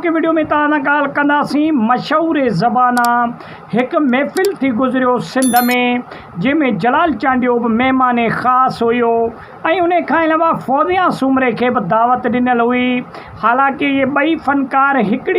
की वीडियो में तव्हां सां ॻाल्हि कंदासीं मशहूर ज़बाना एक महफ़िल थी गुज़रियो सिंध में जंहिंमें जलाल चांडियो बि महिमान ख़ासि हुयो ऐं उन खां अलावा फौजिया सूमरे खे बि दावत ॾिनल हुई। हालांकि ये ॿई फ़नकार हिकिड़ी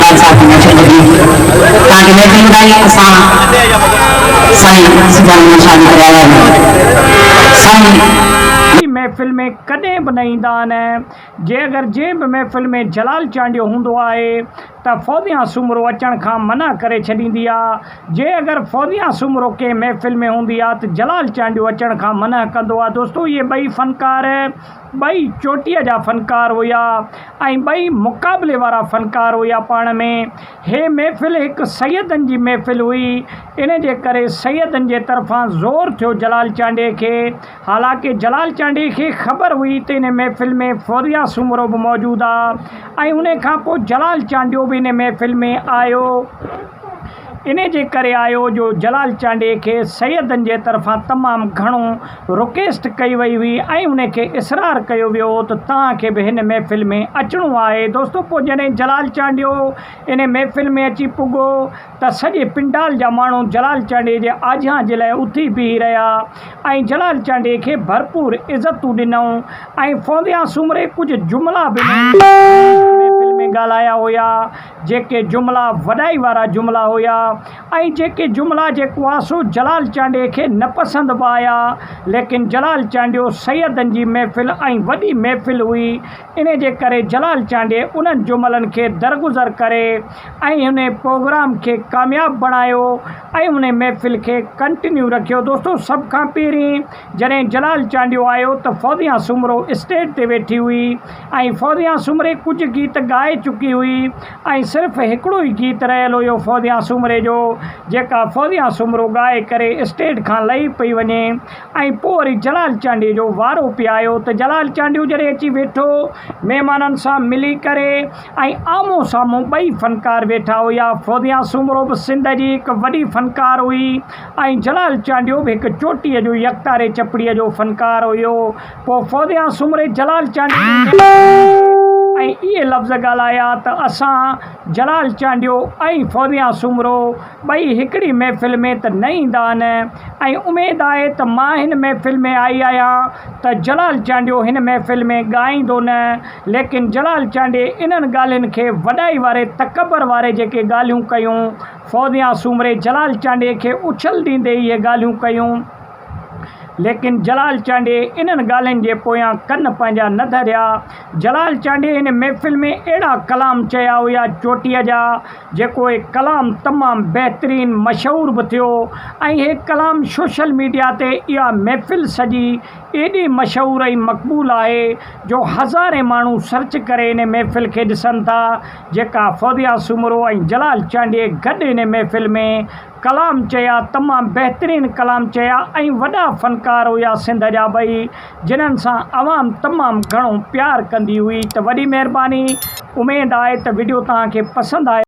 महफ़िल में कॾहिं बि न ईंदा आहिनि। जे अगरि जंहिं बि महफ़िल में जलाल चांडियो हूंदो आहे त फौजिया सूमरो अचण खां मना करे छॾींदी आहे। जे अगरि फौजिया सूमरो कंहिं महफ़िल में हूंदी आहे त जलाल चांडियो अचण खां मना कंदो आहे। दोस्तों ये ॿई फ़नकार ॿई चोटीअ जा फ़नकार हुया ऐं ॿई मुक़ाबले वारा फ़नकार हुया पाण में। हे महफ़िल हिकु सैयदनि जी महफ़िल हुई, इन जे करे सैयदनि जे तरफ़ां ज़ोर थियो जलाल चांडिये खे। हालांकि जलाल चांडिये खे ख़बर हुई त इन महफ़िल में फौजिया सूमरो बि मौजूदु आहे ऐं उन खां पोइ जलाल चांडियो बि इन महफ़िल में आयो। इन जे करे आयो जो जलाल चांडिये खे सैयदनि जे तरफ़ां तमामु घणो रिक्वेस्ट कई वई हुई ऐं उनखे इसरार कयो वियो त तव्हांखे बि हिन महफ़िल में अचिणो आहे। दोस्तों पोइ जॾहिं जलाल चांडियो इन महफ़िल में अची पुॻो त सॼे पिंडाल जा माण्हू जलाल चांडिये जे आजियां जे लाइ उथी बीही रहिया ऐं जलाल चांडिये खे भरपूर इज़तूं ॾिनऊं ऐं फौजिया सूमरे कुझु जुमिला बि महफ़िल में ॻाल्हाया हुया, जेके जुमिला वॾाई वारा जुमिला हुया ऐं जेके जुमिला जेको आहे सो जलाल चांडिये खे न पसंदि बि आया। लेकिन जलाल चांडियो सैयदनि जी महफ़िल ऐं वॾी महफ़िल हुई, इन जे करे जलाल चांडिये उन्हनि जुमिलनि खे दरगुज़र करे ऐं हुन प्रोग्राम खे कामयाबु बणायो ऐं उन महफ़िल खे कंटिन्यू रखियो। दोस्तों सभ खां पहिरीं जॾहिं जलाल चांडियो आयो त फौजिया सूमरो स्टेज ते वेठी हुई ऐं फौजिया सूमरे कुझु गीत ॻाए चुकी हुई ऐं सिर्फ़ु हिकिड़ो ई गीत रहियल हुयो फौजिया सूमरे जो, जेका फौजिया सूमरो ॻाए करे स्टेज खां लही पई वञे ऐं पोइ वरी जलाल चांडिये जो वारो पिया आयो त जलाल चांडियो जॾहिं अची वेठो महिमाननि सां मिली करे ऐं आम्हूं साम्हूं ॿई फ़नकार वेठा हुया। फौजिया सूमरो बि सिंध जी हिकु वॾी फ़नकार हुई ऐं जलाल चांडियो बि हिकु चोटीअ जो यकतारे चपड़ीअ जो फ़नकार हुयो। पोइ फौजिया सूमरे जलाल चांडियो ऐं इहे लफ़्ज़ ॻाल्हाया त असां जलाल चांडियो ऐं फौजिया सूमरो ॿई हिकिड़ी महफ़िल में त न ईंदा आहिनि ऐं उमेदु आहे त मां हिन महफ़िल में आई आहियां त जलाल चांडियो हिन महफ़िल में ॻाईंदो न। लेकिन जलाल चांडिये इन्हनि ॻाल्हियुनि खे वॾाई वारे तकबर वारे जेके ॻाल्हियूं कयूं, फौजिया सूमरे जलाल चांडिये खे उछल ॾींदे इहे ॻाल्हियूं कयूं। लेकिन जलाल चांडिये इन्हनि ॻाल्हियुनि जे पोयां कन पंहिंजा न धरिया। जलाल चांडिये हिन महफ़िल में अहिड़ा कलाम चया हुया चोटीअ जा, जेको हे कलाम तमामु बहितरीनु मशहूर बि थियो ऐं हे कलाम सोशल मीडिया ते इहा महफ़िल सॼी एॾी मशहूर ऐं मक़बूल आहे जो हज़ारे माण्हू सर्च करे इन महफ़िल खे ॾिसनि था, जेका फौजिया सूमरो ऐं जलाल चांडिये गॾु इन महफ़िल में कलाम चया, तमामु बहितरीनु कलाम चया ऐं वॾा फ़नकार हुया सिंध जा ॿई, जिन्हनि सां आवाम तमामु घणो प्यारु कंदी हुई। त वॾी महिरबानी, उमेदु आहे त वीडियो तव्हांखे पसंदि आहे।